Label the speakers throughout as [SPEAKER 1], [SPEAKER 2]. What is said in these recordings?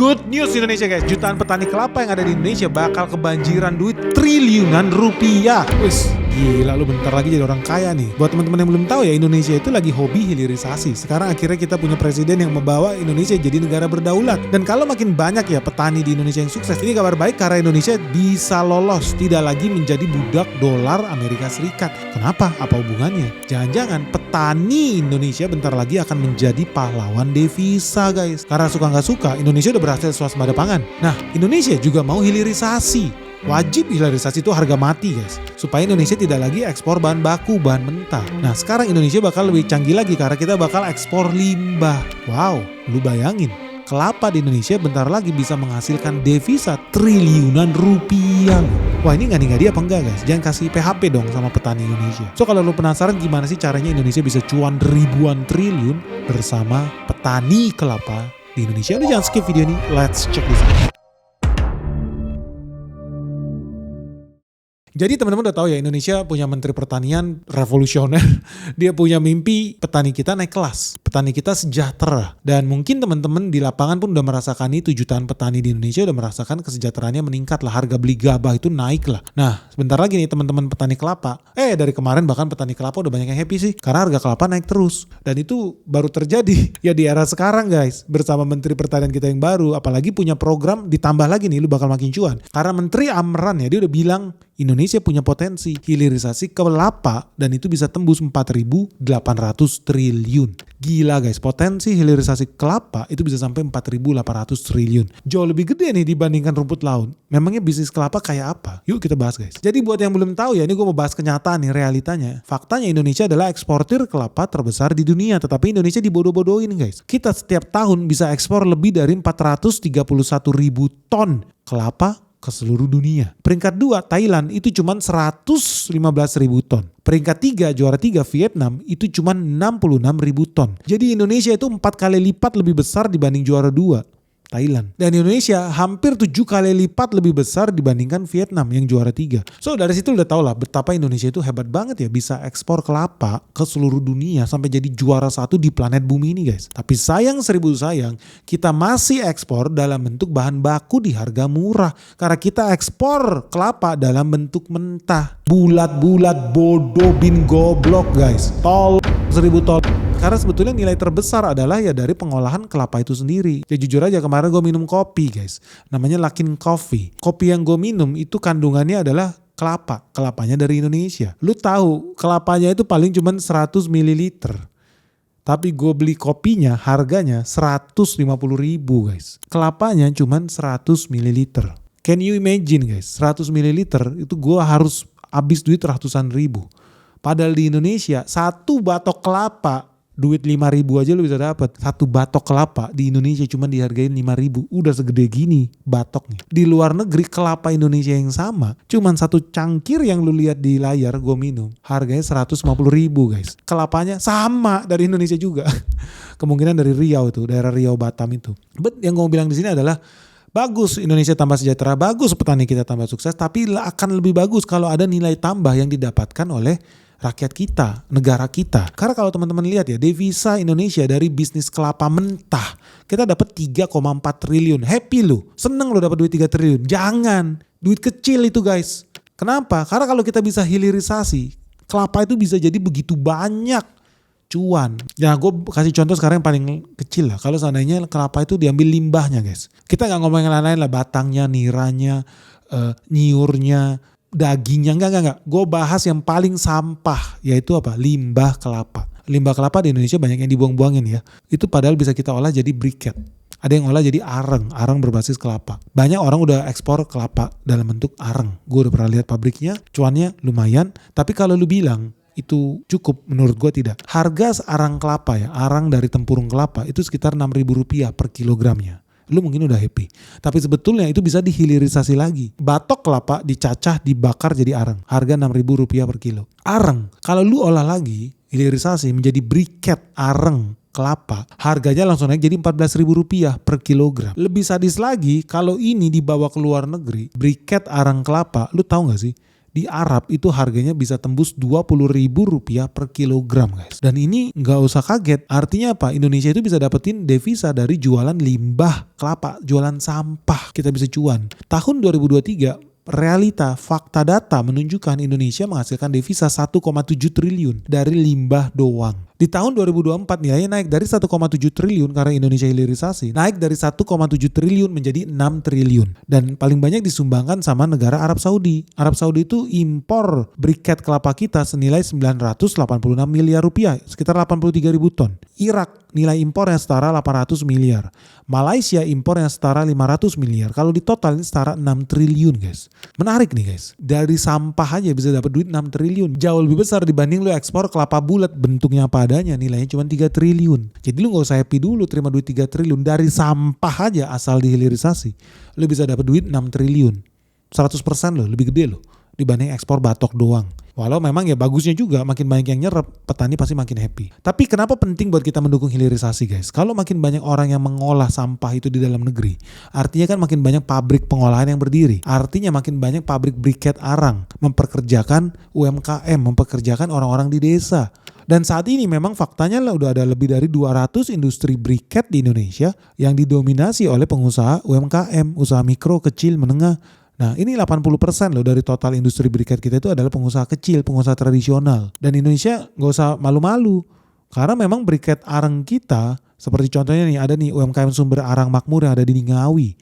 [SPEAKER 1] Good news Indonesia guys, jutaan petani kelapa yang ada di Indonesia bakal kebanjiran duit triliunan rupiah. Wis, gila lu bentar lagi jadi orang kaya nih. Buat teman-teman yang belum tahu ya, Indonesia itu lagi hobi hilirisasi. Sekarang akhirnya kita punya presiden yang membawa Indonesia jadi negara berdaulat. Dan kalau makin banyak ya petani di Indonesia yang sukses, ini kabar baik karena Indonesia bisa lolos, tidak lagi menjadi budak dolar Amerika Serikat. Kenapa? Apa hubungannya? Jangan-jangan petani Indonesia bentar lagi akan menjadi pahlawan devisa guys. Karena suka nggak suka, Indonesia udah berhasil swasembada pangan. Nah, Indonesia juga mau hilirisasi. Wajib hilirisasi itu harga mati guys, supaya Indonesia tidak lagi ekspor bahan baku, bahan mentah. Nah sekarang Indonesia bakal lebih canggih lagi karena kita bakal ekspor limbah. Wow, lu bayangin, kelapa di Indonesia bentar lagi bisa menghasilkan devisa triliunan rupiah. Wah ini ngadi-ngadi apa enggak guys? Jangan kasih PHP dong sama petani Indonesia. So kalau lu penasaran gimana sih caranya Indonesia bisa cuan ribuan triliun bersama petani kelapa di Indonesia, lu jangan skip video ini, let's check this out. Jadi teman-teman udah tahu ya, Indonesia punya menteri pertanian revolusioner. Dia punya mimpi petani kita naik kelas, petani kita sejahtera. Dan mungkin teman-teman di lapangan pun udah merasakan itu, jutaan petani di Indonesia udah merasakan kesejahteraannya meningkat lah, harga beli gabah itu naik lah. Nah sebentar lagi nih teman-teman petani kelapa, dari kemarin bahkan petani kelapa udah banyak yang happy sih, karena harga kelapa naik terus. Dan itu baru terjadi ya di era sekarang guys, bersama menteri pertanian kita yang baru, apalagi punya program ditambah lagi nih, lu bakal makin cuan. Karena menteri Amran ya, dia udah bilang Indonesia punya potensi hilirisasi kelapa dan itu bisa tembus 4.800 triliun. Gila guys, potensi hilirisasi kelapa itu bisa sampai 4.800 triliun. Jauh lebih gede nih dibandingkan rumput laut. Memangnya bisnis kelapa kayak apa? Yuk kita bahas guys. Jadi buat yang belum tahu ya, ini gue mau bahas kenyataan nih, realitanya. Faktanya Indonesia adalah eksportir kelapa terbesar di dunia, tetapi Indonesia dibodoh-bodohin guys. Kita setiap tahun bisa ekspor lebih dari 431.000 ton kelapa ke seluruh dunia. Peringkat 2 Thailand itu cuma 115.000 ton. Peringkat 3 juara 3 Vietnam itu cuma 66.000 ton. Jadi Indonesia itu 4 kali lipat lebih besar dibanding juara 2 Thailand. Dan Indonesia hampir 7 kali lipat lebih besar dibandingkan Vietnam yang juara 3. So dari situ udah tau lah betapa Indonesia itu hebat banget ya, bisa ekspor kelapa ke seluruh dunia sampai jadi juara 1 di planet bumi ini guys. Tapi sayang seribu sayang, kita masih ekspor dalam bentuk bahan baku di harga murah. Karena kita ekspor kelapa dalam bentuk mentah. Bulat-bulat bodoh bin goblok guys. Tol 1000 tol. Karena sebetulnya nilai terbesar adalah ya dari pengolahan kelapa itu sendiri. Ya jujur aja kemarin gue minum kopi guys. Namanya Luckin Coffee. Kopi yang gue minum itu kandungannya adalah kelapa. Kelapanya dari Indonesia. Lu tahu kelapanya itu paling cuma 100 ml. Tapi gue beli kopinya harganya 150.000 guys. Kelapanya cuma 100 ml. Can you imagine guys, 100 ml itu gue harus habis duit ratusan ribu. Padahal di Indonesia satu batok kelapa duit 5.000 aja lu bisa dapat. Satu batok kelapa di Indonesia cuma dihargain 5.000. Udah segede gini batoknya. Di luar negeri kelapa Indonesia yang sama, cuman satu cangkir yang lu lihat di layar gue minum, harganya 150.000 guys. Kelapanya sama dari Indonesia juga. Kemungkinan dari Riau itu, daerah Riau Batam itu. But yang gue mau bilang di sini adalah bagus Indonesia tambah sejahtera, bagus petani kita tambah sukses, tapi akan lebih bagus kalau ada nilai tambah yang didapatkan oleh rakyat kita, negara kita. Karena kalau teman-teman lihat ya, devisa Indonesia dari bisnis kelapa mentah, kita dapat 3,4 triliun. Happy lu, seneng lu dapat duit 3 triliun. Jangan, duit kecil itu guys. Kenapa? Karena kalau kita bisa hilirisasi, kelapa itu bisa jadi begitu banyak cuan. Ya gue kasih contoh sekarang yang paling kecil lah. Kalau seandainya kelapa itu diambil limbahnya guys. Kita gak ngomongin lain-lain lah, batangnya, niranya, nyiurnya, dagingnya, enggak. Gue bahas yang paling sampah, yaitu apa? Limbah kelapa. Limbah kelapa di Indonesia banyak yang dibuang-buangin ya. Itu padahal bisa kita olah jadi briket. Ada yang olah jadi areng berbasis kelapa. Banyak orang udah ekspor kelapa dalam bentuk areng. Gue udah pernah lihat pabriknya, cuannya lumayan. Tapi kalau lu bilang itu cukup, menurut gue tidak. Harga arang kelapa ya, arang dari tempurung kelapa itu sekitar Rp6.000 per kilogramnya. Lu mungkin udah happy. Tapi sebetulnya itu bisa dihilirisasi lagi. Batok kelapa dicacah, dibakar jadi areng. Harga Rp6.000 per kilo. Areng, kalau lu olah lagi, hilirisasi menjadi briket areng kelapa, harganya langsung naik jadi Rp14.000 per kilogram. Lebih sadis lagi, kalau ini dibawa ke luar negeri, briket areng kelapa, lu tahu gak sih? di Arab itu harganya bisa tembus Rp20.000 per kilogram guys. Dan ini nggak usah kaget, artinya apa? Indonesia itu bisa dapetin devisa dari jualan limbah kelapa, jualan sampah, kita bisa cuan. Tahun 2023 realita fakta data menunjukkan Indonesia menghasilkan devisa 1,7 triliun dari limbah doang. Di tahun 2024 nilainya naik dari 1,7 triliun karena Indonesia hilirisasi, naik dari 1,7 triliun menjadi 6 triliun. Dan paling banyak disumbangkan sama negara Arab Saudi. Arab Saudi itu impor briket kelapa kita senilai 986 miliar rupiah, sekitar 83 ribu ton. Irak nilai impor yang setara 800 miliar. Malaysia impor yang setara 500 miliar. Kalau di total ini setara 6 triliun guys. Menarik nih guys. Dari sampah aja bisa dapat duit 6 triliun. Jauh lebih besar dibanding lu ekspor kelapa bulat bentuknya apa adanya, nilainya cuma 3 triliun. Jadi lu gak usah happy dulu terima duit 3 triliun. Dari sampah aja asal dihilirisasi. Lu bisa dapat duit 6 triliun. 100% loh, lebih gede loh dibanding ekspor batok doang. Walau memang ya bagusnya juga makin banyak yang nyerap, petani pasti makin happy. Tapi kenapa penting buat kita mendukung hilirisasi guys? Kalau makin banyak orang yang mengolah sampah itu di dalam negeri, artinya kan makin banyak pabrik pengolahan yang berdiri. Artinya makin banyak pabrik briket arang, memperkerjakan UMKM, memperkerjakan orang-orang di desa. Dan saat ini memang faktanya lah udah ada lebih dari 200 industri briket di Indonesia yang didominasi oleh pengusaha UMKM, usaha mikro, kecil, menengah. Nah ini 80% loh dari total industri briket kita itu adalah pengusaha kecil, pengusaha tradisional. Dan Indonesia gak usah malu-malu. Karena memang briket arang kita, seperti contohnya nih ada nih UMKM Sumber Arang Makmur yang ada di Ngawi.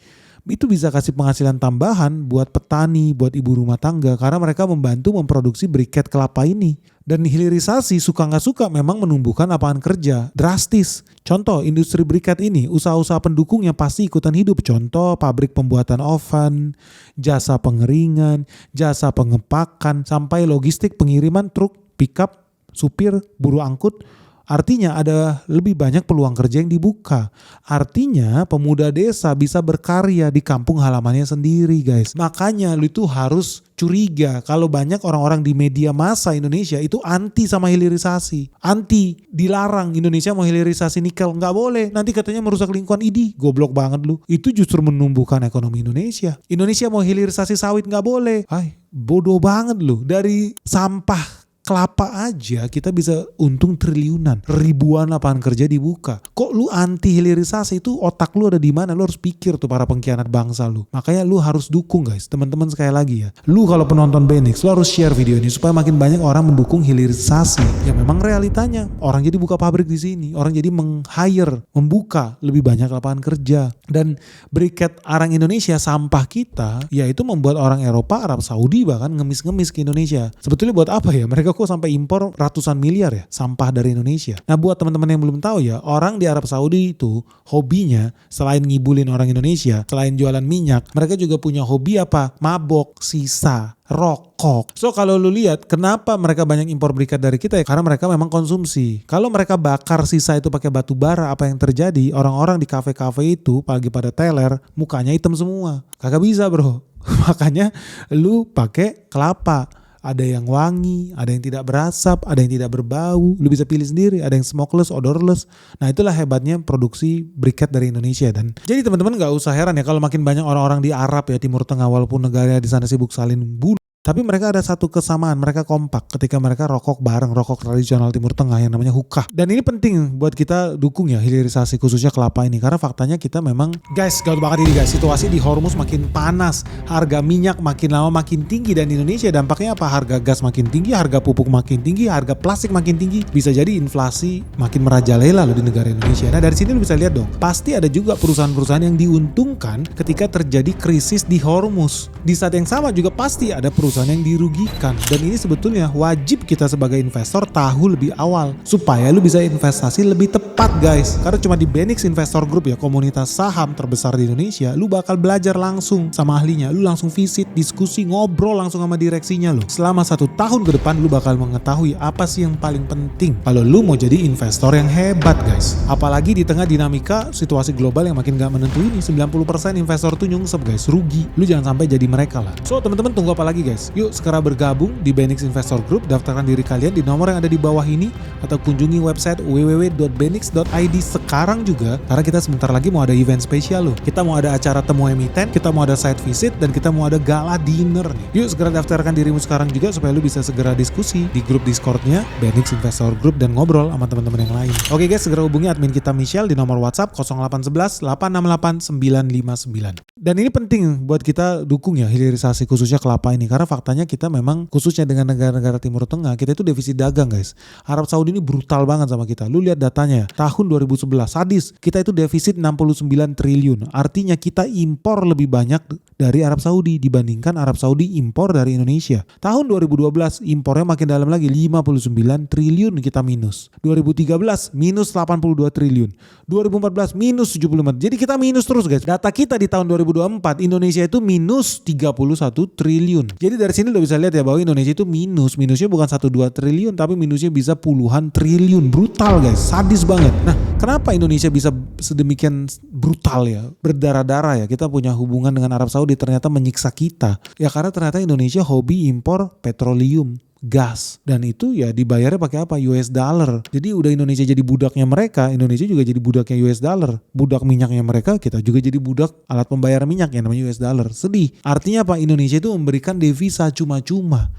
[SPEAKER 1] Itu bisa kasih penghasilan tambahan buat petani, buat ibu rumah tangga. Karena mereka membantu memproduksi briket kelapa ini. Dan hilirisasi suka gak suka memang menumbuhkan lapangan kerja drastis. Contoh industri briket ini usaha-usaha pendukungnya pasti ikutan hidup. Contoh pabrik pembuatan oven, jasa pengeringan, jasa pengepakan, sampai logistik pengiriman truk, pickup, supir, buruh angkut. Artinya ada lebih banyak peluang kerja yang dibuka. Artinya pemuda desa bisa berkarya di kampung halamannya sendiri guys. Makanya lu itu harus curiga kalau banyak orang-orang di media massa Indonesia itu anti sama hilirisasi. Anti, dilarang Indonesia mau hilirisasi nikel. Nggak boleh, nanti katanya merusak lingkungan. Idih, goblok banget lu. Itu justru menumbuhkan ekonomi Indonesia. Indonesia mau hilirisasi sawit nggak boleh. Hai, bodoh banget lu. Dari sampah kelapa aja kita bisa untung triliunan, ribuan lapangan kerja dibuka. Kok lu anti hilirisasi? Itu otak lu ada di mana? Lu harus pikir tuh para pengkhianat bangsa lu. Makanya lu harus dukung guys, teman-teman sekali lagi ya. Lu kalau penonton Benix, lu harus share video ini supaya makin banyak orang mendukung hilirisasi. Ya memang realitanya orang jadi buka pabrik di sini, orang jadi meng-hire, membuka lebih banyak lapangan kerja. Dan briket arang Indonesia, sampah kita, yaitu membuat orang Eropa, Arab Saudi bahkan ngemis-ngemis ke Indonesia. Sebetulnya buat apa ya? Mereka kok sampai impor ratusan miliar ya sampah dari Indonesia. Nah buat teman-teman yang belum tahu ya, orang di Arab Saudi itu hobinya selain ngibulin orang Indonesia, selain jualan minyak, mereka juga punya hobi apa? Mabok, sisa, rokok. So kalau lu lihat kenapa mereka banyak impor briket dari kita ya, karena mereka memang konsumsi. Kalau mereka bakar sisa itu pakai batu bara, apa yang terjadi? Orang-orang di kafe-kafe itu pagi pada teler, mukanya hitam semua. Kagak bisa bro. Makanya lu pakai kelapa. Ada yang wangi, ada yang tidak berasap, ada yang tidak berbau. Lu bisa pilih sendiri, ada yang smokeless, odorless. Nah itulah hebatnya produksi briket dari Indonesia. Dan jadi teman-teman gak usah heran ya kalau makin banyak orang-orang di Arab ya, Timur Tengah, walaupun negara di sana sibuk saling bunuh. Tapi mereka ada satu kesamaan, mereka kompak ketika mereka rokok bareng, rokok tradisional Timur Tengah yang namanya hookah. Dan ini penting buat kita dukung ya hilirisasi khususnya kelapa ini. Karena faktanya kita memang, guys, gak banget ini guys, situasi di Hormuz makin panas, harga minyak makin lama makin tinggi. Dan di Indonesia dampaknya apa? Harga gas makin tinggi, harga pupuk makin tinggi, harga plastik makin tinggi. Bisa jadi inflasi makin merajalela loh di negara Indonesia. Nah dari sini lu bisa lihat dong, pasti ada juga perusahaan-perusahaan yang diuntungkan ketika terjadi krisis di Hormuz. Di saat yang sama juga pasti ada perusahaan yang dirugikan. Dan ini sebetulnya wajib kita sebagai investor tahu lebih awal supaya lu bisa investasi lebih tepat guys. Karena cuma di Benix Investor Group ya, komunitas saham terbesar di Indonesia, lu bakal belajar langsung sama ahlinya. Lu langsung visit, diskusi, ngobrol langsung sama direksinya lu. Selama 1 tahun ke depan lu bakal mengetahui apa sih yang paling penting kalau lu mau jadi investor yang hebat guys. Apalagi di tengah dinamika situasi global yang makin gak menentu ini. 90% investor tuh nyungsep guys, rugi. Lu jangan sampai jadi mereka lah. So teman-teman tunggu apa lagi guys? guys. Yuk segera bergabung di Benix Investor Group, daftarkan diri kalian di nomor yang ada di bawah ini atau kunjungi website www.benix.id sekarang juga, karena kita sebentar lagi mau ada event spesial loh. Kita mau ada acara temu emiten, kita mau ada site visit, dan kita mau ada gala dinner nih. Yuk segera daftarkan dirimu sekarang juga supaya lu bisa segera diskusi di grup Discord-nya Benix Investor Group dan ngobrol sama teman-teman yang lain. Oke guys, segera hubungi admin kita Michelle di nomor WhatsApp 0811 868 959. Dan ini penting buat kita dukung ya hilirisasi khususnya kelapa ini, karena faktanya kita memang khususnya dengan negara-negara Timur Tengah kita itu defisit dagang guys. Arab Saudi ini brutal banget sama kita. Lu lihat datanya, tahun 2011 sadis kita itu defisit 69 triliun. Artinya kita impor lebih banyak dari Arab Saudi dibandingkan Arab Saudi impor dari Indonesia. Tahun 2012 impornya makin dalam lagi, 59 triliun kita minus. 2013 minus 82 triliun. 2014 minus 75. Jadi kita minus terus guys. Data kita di tahun 2024 Indonesia itu minus 31 triliun. Jadi dari sini lo bisa lihat ya bahwa Indonesia itu minusnya bukan 1-2 triliun tapi minusnya bisa puluhan triliun. Brutal guys, sadis banget. Nah, kenapa Indonesia bisa sedemikian brutal ya, berdarah-darah ya? Kita punya hubungan dengan Arab Saudi ternyata menyiksa kita. Ya karena ternyata Indonesia hobi impor petroleum, gas, dan itu ya dibayarnya pakai apa? US dollar. Jadi udah Indonesia jadi budaknya mereka, Indonesia juga jadi budaknya US dollar. Budak minyaknya mereka, kita juga jadi budak alat pembayar minyak yang namanya US dollar. Sedih. Artinya apa? Indonesia itu memberikan devisa cuma-cuma.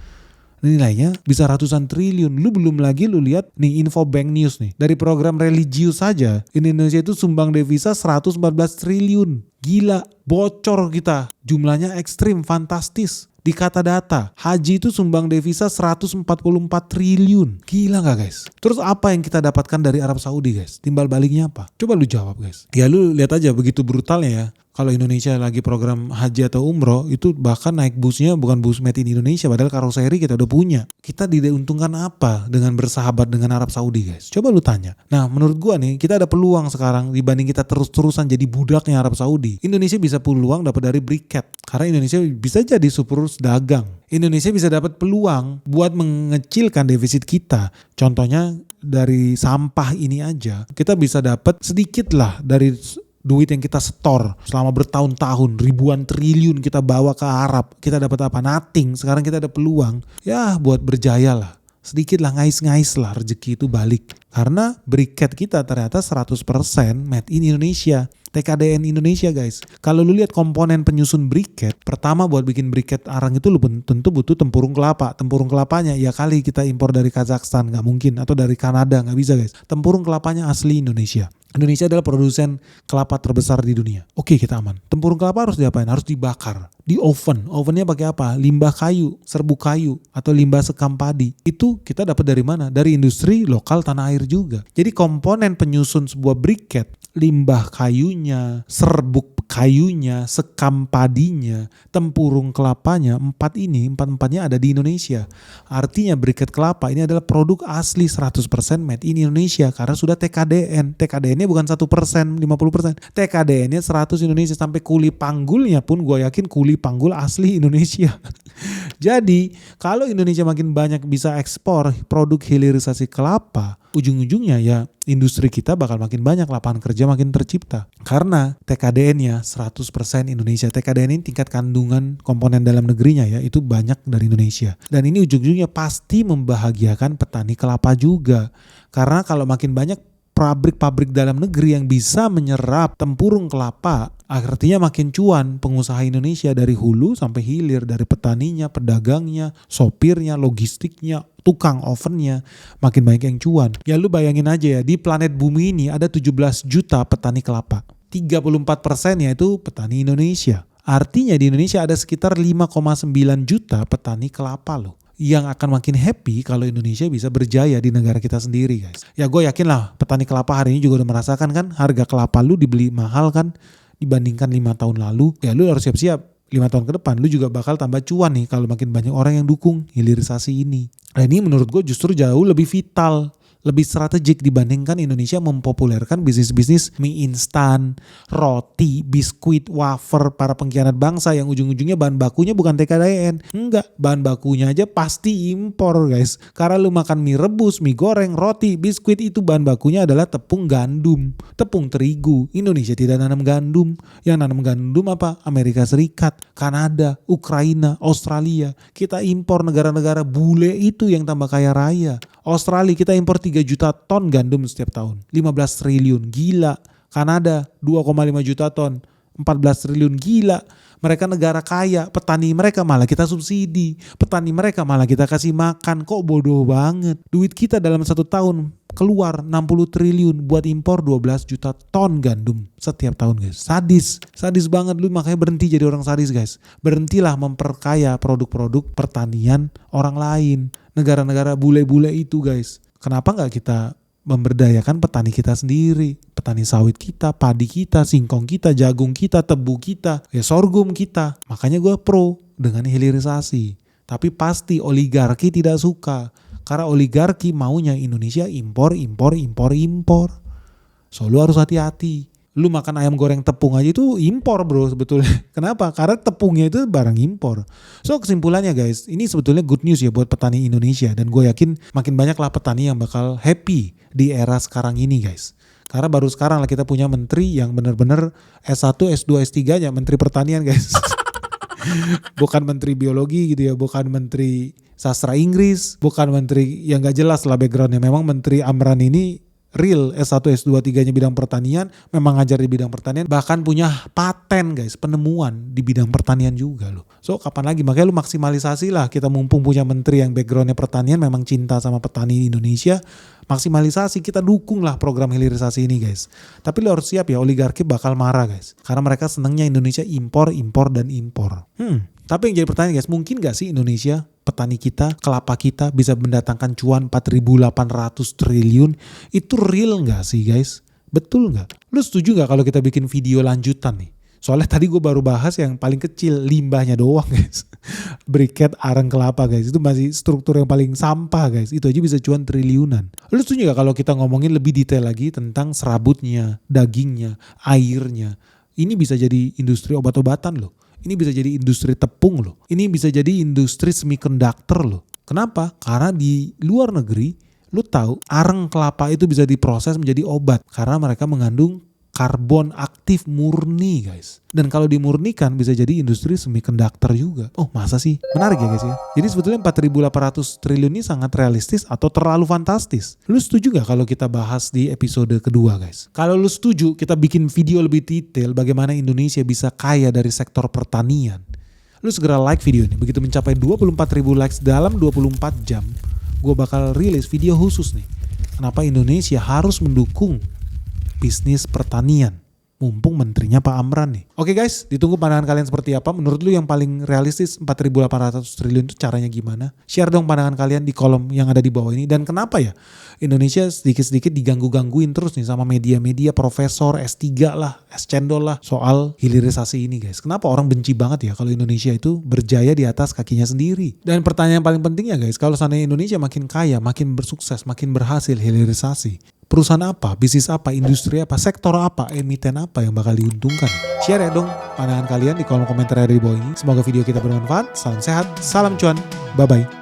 [SPEAKER 1] Nilainya bisa ratusan triliun. Lu belum lagi lu lihat nih info Bank News nih. Dari program religius saja Indonesia itu sumbang devisa 114 triliun. Gila, bocor kita. Jumlahnya ekstrim, fantastis. Di kata data, haji itu sumbang devisa 144 triliun. Gila gak guys? Terus apa yang kita dapatkan dari Arab Saudi guys? Timbal baliknya apa? Coba lu jawab guys. Ya lu lihat aja begitu brutalnya ya. Kalau Indonesia lagi program haji atau umroh itu bahkan naik busnya bukan bus made in Indonesia, padahal karoseri kita udah punya. Kita diuntungkan apa dengan bersahabat dengan Arab Saudi guys? Coba lu tanya. Nah menurut gua nih kita ada peluang sekarang dibanding kita terus-terusan jadi budaknya Arab Saudi. Indonesia bisa peluang dapat dari briket karena Indonesia bisa jadi surplus dagang. Indonesia bisa dapat peluang buat mengecilkan defisit kita. Contohnya dari sampah ini aja kita bisa dapat sedikit lah dari duit yang kita setor selama bertahun-tahun, ribuan triliun kita bawa ke Arab. Kita dapat apa? Nothing. Sekarang kita ada peluang ya buat berjaya lah. Sedikit lah, ngais-ngais lah rezeki itu balik. Karena briket kita ternyata 100% made in Indonesia. TKDN Indonesia guys. Kalau lu lihat komponen penyusun briket, pertama buat bikin briket arang itu lu tentu butuh tempurung kelapa. Tempurung kelapanya ya kali kita impor dari Kazakhstan, nggak mungkin, atau dari Kanada, nggak bisa guys. Tempurung kelapanya asli Indonesia. Indonesia adalah produsen kelapa terbesar di dunia. Oke, kita aman. Tempurung kelapa harus diapain? Harus dibakar. Di oven. Ovennya pakai apa? Limbah kayu, serbuk kayu, atau limbah sekam padi. Itu kita dapat dari mana? Dari industri lokal tanah air juga. Jadi komponen penyusun sebuah briket, limbah kayunya, serbuk kayunya, sekam padinya, tempurung kelapanya, empat-empatnya ada di Indonesia. Artinya briket kelapa ini adalah produk asli 100% made in Indonesia karena sudah TKDN. TKDN-nya bukan 1%, 50%. TKDN-nya 100 Indonesia, sampai kuli panggulnya pun gue yakin kuli panggul asli Indonesia. Jadi kalau Indonesia makin banyak bisa ekspor produk hilirisasi kelapa, ujung-ujungnya ya industri kita bakal makin banyak, lapangan kerja makin tercipta. Karena TKDN-nya 100% Indonesia. TKDN ini tingkat kandungan komponen dalam negerinya ya, itu banyak dari Indonesia. Dan ini ujung-ujungnya pasti membahagiakan petani kelapa juga. Karena kalau makin banyak pabrik-pabrik dalam negeri yang bisa menyerap tempurung kelapa, artinya makin cuan pengusaha Indonesia dari hulu sampai hilir, dari petaninya, pedagangnya, sopirnya, logistiknya, tukang ovennya, makin banyak yang cuan. Ya lu bayangin aja ya, di planet bumi ini ada 17 juta petani kelapa. 34%-nya itu petani Indonesia. Artinya di Indonesia ada sekitar 5,9 juta petani kelapa loh. Yang akan makin happy kalau Indonesia bisa berjaya di negara kita sendiri guys. Ya gue yakin lah petani kelapa hari ini juga udah merasakan kan harga kelapa lu dibeli mahal kan dibandingkan 5 tahun lalu. Ya lu harus siap-siap 5 tahun ke depan lu juga bakal tambah cuan nih kalau makin banyak orang yang dukung hilirisasi ini. Nah ini menurut gue justru jauh lebih vital, lebih strategik dibandingkan Indonesia mempopulerkan bisnis-bisnis mie instan, roti, biskuit, wafer, para pengkhianat bangsa yang ujung-ujungnya bahan bakunya bukan TKDN. Enggak, bahan bakunya aja pasti impor guys. Karena lu makan mie rebus, mie goreng, roti, biskuit itu bahan bakunya adalah tepung gandum, tepung terigu. Indonesia tidak nanam gandum. Yang nanam gandum apa? Amerika Serikat, Kanada, Ukraina, Australia. Kita impor negara-negara bule itu yang tambah kaya raya. Australia kita impor 3 juta ton gandum setiap tahun. 15 triliun, gila. Kanada 2,5 juta ton, 14 triliun, gila. Mereka negara kaya, petani mereka malah kita subsidi. Petani mereka malah kita kasih makan. Kok bodoh banget. Duit kita dalam 1 tahun keluar 60 triliun buat impor 12 juta ton gandum setiap tahun guys. Sadis banget lu, makanya berhenti jadi orang sadis guys. Berhentilah memperkaya produk-produk pertanian orang lain. Negara-negara bule-bule itu guys. Kenapa gak kita memberdayakan petani kita sendiri, petani sawit kita, padi kita, singkong kita, jagung kita, tebu kita, ya sorghum kita. Makanya gue pro dengan hilirisasi. Tapi pasti oligarki tidak suka. Karena oligarki maunya Indonesia impor. So lu harus hati-hati. Lu makan ayam goreng tepung aja itu impor bro sebetulnya. Kenapa? Karena tepungnya itu barang impor. So kesimpulannya guys, ini sebetulnya good news ya buat petani Indonesia. Dan gue yakin makin banyak lah petani yang bakal happy di era sekarang ini guys. Karena baru sekarang lah kita punya menteri yang benar-benar S1, S2, S3 nya menteri pertanian guys. Bukan menteri biologi gitu ya, bukan menteri sastra Inggris, bukan menteri yang gak jelas lah backgroundnya. Memang menteri Amran ini real S1, S2, 3-nya bidang pertanian, memang ngajar di bidang pertanian, bahkan punya paten guys, penemuan di bidang pertanian juga loh. So kapan lagi, makanya lu maksimalisasi lah, kita mumpung punya menteri yang backgroundnya pertanian, memang cinta sama petani Indonesia, maksimalisasi, kita dukung lah program hilirisasi ini guys. Tapi lu harus siap ya, oligarki bakal marah guys, karena mereka senengnya Indonesia impor. Tapi yang jadi pertanyaan guys, mungkin gak sih Indonesia, petani kita, kelapa kita bisa mendatangkan cuan 4.800 triliun? Itu real gak sih guys? Betul gak? Lu setuju gak kalau kita bikin video lanjutan nih? Soalnya tadi gue baru bahas yang paling kecil, limbahnya doang guys. Briket arang kelapa guys, itu masih struktur yang paling sampah guys. Itu aja bisa cuan triliunan. Lu setuju gak kalau kita ngomongin lebih detail lagi tentang serabutnya, dagingnya, airnya? Ini bisa jadi industri obat-obatan loh. Ini bisa jadi industri tepung loh. Ini bisa jadi industri semiconductor loh. Kenapa? Karena di luar negeri, lu tahu arang kelapa itu bisa diproses menjadi obat. Karena mereka mengandung karbon aktif murni guys. Dan kalau dimurnikan bisa jadi industri semiconductor juga. Oh masa sih? Menarik ya guys ya. Jadi sebetulnya 4.800 triliun ini sangat realistis atau terlalu fantastis. Lu setuju gak kalau kita bahas di episode kedua guys? Kalau lu setuju, kita bikin video lebih detail bagaimana Indonesia bisa kaya dari sektor pertanian. Lu segera like video ini. Begitu mencapai 24.000 likes dalam 24 jam, gue bakal rilis video khusus nih. Kenapa Indonesia harus mendukung bisnis pertanian, mumpung menterinya Pak Amran nih. Oke guys, ditunggu pandangan kalian seperti apa. Menurut lu yang paling realistis 4.800 triliun itu caranya gimana? Share dong pandangan kalian di kolom yang ada di bawah ini. Dan kenapa ya Indonesia sedikit-sedikit diganggu-gangguin terus nih sama media-media profesor S3 lah, S-cendol lah soal hilirisasi ini guys. Kenapa orang benci banget ya kalau Indonesia itu berjaya di atas kakinya sendiri? Dan pertanyaan yang paling pentingnya guys, kalau seandainya Indonesia makin kaya, makin bersukses, makin berhasil hilirisasi, perusahaan apa, bisnis apa, industri apa, sektor apa, emiten apa yang bakal diuntungkan? Share ya dong pandangan kalian di kolom komentar yang ada di bawah ini. Semoga video kita bermanfaat. Salam sehat, salam cuan, bye-bye.